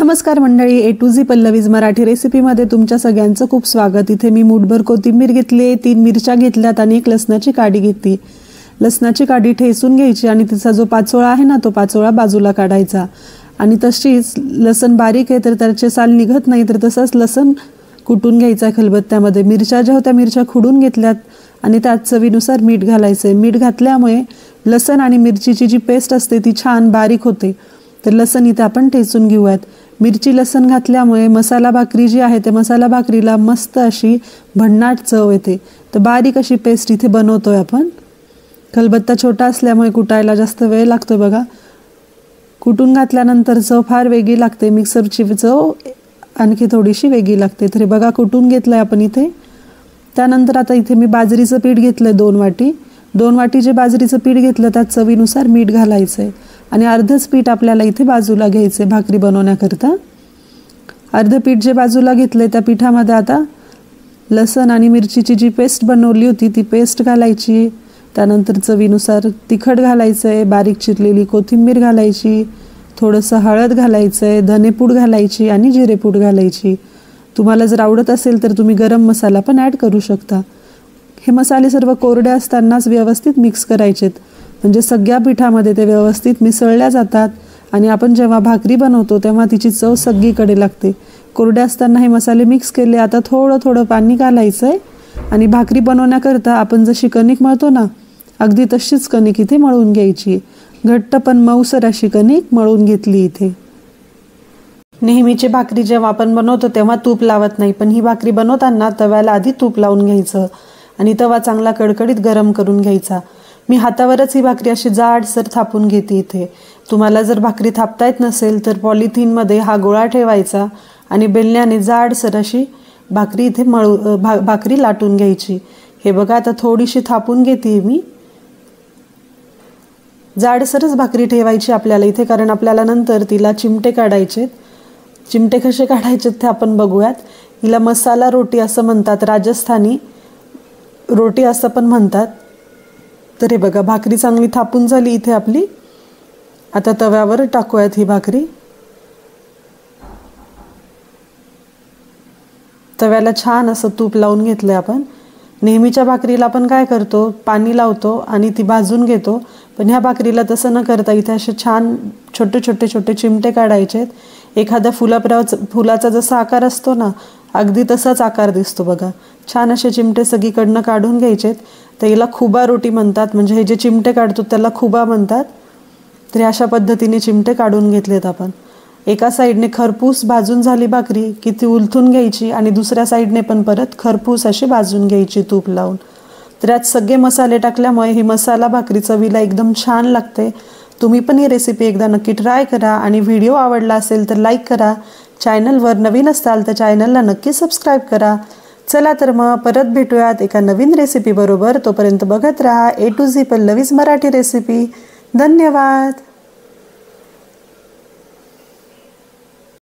नमस्कार मंडळी, A to Z Pallavi's Marathi रेसिपीमध्ये तुमच्या सगळ्यांचं खूप स्वागत। इथे मी मूठभर कोथिंबीर घेतली, 3 मिरच्या घेतल्यात आणि 1 लसणाची काडी घेतली। लसणाची काडी ठेचून घ्यायची आणि तिचा जो पाचोळा आहे ना तो पाचोळा बाजूला काढायचा। आणि तशीच लसण बारीक आहे तर त्याचे साल निघत नाही तर तसंच लसण कुटून घ्यायचा खलबत्त्यामध्ये। मिरच्या ज्या होत्या मिरच्या खुडून घेतल्यात आणि त्यात चवीनुसार मीठ घालायचे। मीठ घातल्यामुळे लसण आणि मिरचीची जी पेस्ट असते ती छान बारीक होते। तर लसण इथे आपण ठेचून घेऊयात। मिरची लसण घातल्यामुळे मसाला भाकरी जी आहे ते मसाला भाकरीला मस्त अशी भन्नाट चव येते। तर बारीक अशी पेस्ट इथे बनवतोय आपण। खलबत्ता छोटा असल्यामुळे कुटायला जास्त वेळ लागतो बघा। कुटून घातल्यानंतर चव फार वेगळी लागते, मिक्सरची चव आणखी थोडीशी वेगळी लागते। तर बघा कुटून घेतलंय आपण इथे। त्यानंतर आता इथे मी बाजरीचं पीठ घेतलंय 2 वाटी। 2 वाटी जे बाजरीचं पीठ घेतलं त्यात चवीनुसार मीठ घालायचंय आणि अर्धच पीठ आपल्याला इथे बाजूला घ्यायचे भाकरी बनवण्याकरता। अर्ध पीठ जे बाजूला घेतले त्या पिठामध्ये आता लसण आणि मिरचीची जी पेस्ट बनवली होती ती पेस्ट घालायची। त्यानंतर चवीनुसार तिखट घालायचंय, बारीक चिरलेली कोथिंबीर घालायची, थोडंसं हळद घालायचंय, धनेपूड घालायची आणि जिरेपूड घालायची। तुम्हाला जर आवडत असेल तर तुम्ही गरम मसाला पण ॲड करू शकता। हे मसाले सर्व कोरडे असतानाच व्यवस्थित मिक्स करायचेत, म्हणजे सगळ्या पिठामध्ये ते व्यवस्थित मिसळल्या जातात आणि आपण जेव्हा भाकरी बनवतो तेव्हा तिची चव सगळीकडे लागते। कोरडे असताना हे मसाले मिक्स केले। आता थोडं थोडं पाणी घालायचंय आणि भाकरी बनवण्याकरता आपण जशी कणिक मळतो ना अगदी तशीच कणिक इथे मळून घ्यायची। घट्ट पण मऊसर अशी कणिक मळून घेतली इथे। नेहमीची भाकरी जेव्हा आपण बनवतो तेव्हा तूप लावत नाही, पण ही भाकरी बनवताना तव्याला आधी तूप लावून घ्यायचं आणि तवा चांगला कडकडीत गरम करून घ्यायचा। मी हातावरच ही भाकरी अशी जाडसर थापून घेते इथे। तुम्हाला जर भाकरी थापता येत नसेल तर पॉलिथिनमध्ये हा गोळा ठेवायचा आणि बेलण्याने जाडसर अशी भाकरी इथे भाकरी लाटून घ्यायची। हे बघा आता थोडीशी थापून घेते मी। जाडसरच भाकरी ठेवायची आपल्याला इथे, कारण आपल्याला नंतर तिला चिमटे काढायचे। चिमटे कसे काढायचे ते आपण बघूयात। हिला मसाला रोटी असं म्हणतात, राजस्थानी रोटी असं पण म्हणतात। तर हे बघा भाकरी चांगली थापून झाली इथे आपली। आता तव्यावर टाकूयात ही भाकरी। तव्याला छान असं तूप लावून घेतलंय आपण। नेहमीच्या भाकरीला आपण काय करतो, पाणी लावतो आणि ती भाजून घेतो, पण ह्या भाकरीला तसं न करता इथे असे छान छोटे छोटे छोटे चिमटे काढायचे। एखाद्या फुलाचा जसा आकार असतो ना अगदी तसाच आकार दिसतो बघा। छान असे चिमटे सगळीकडनं काढून घ्यायचे। तर हिला खुबा रोटी म्हणतात, म्हणजे हे जे चिमटे काढतो त्याला खुबा म्हणतात। तर अशा पद्धतीने चिमटे काढून घेतलेत आपण। एका साईडने खरपूस भाजून झाली भाकरी की ती उलथून घ्यायची आणि दुसऱ्या साईडने पण परत खरपूस अशी भाजून घ्यायची तूप लावून। तर यात सगळे मसाले टाकल्यामुळे ही मसाला भाकरी चवीला एकदम छान लागते। तुम्ही पण ही रेसिपी एकदा नक्की ट्राय करा आणि व्हिडिओ आवडला असेल तर लाईक करा। चॅनलवर नवीन असाल तर चॅनलला नक्की सबस्क्राईब करा। चला तर मग परत भेटूयात एका नवीन रेसिपी बरोबर। तोपर्यंत बघत राहा A to Z Pallavi's Marathi recipe. धन्यवाद।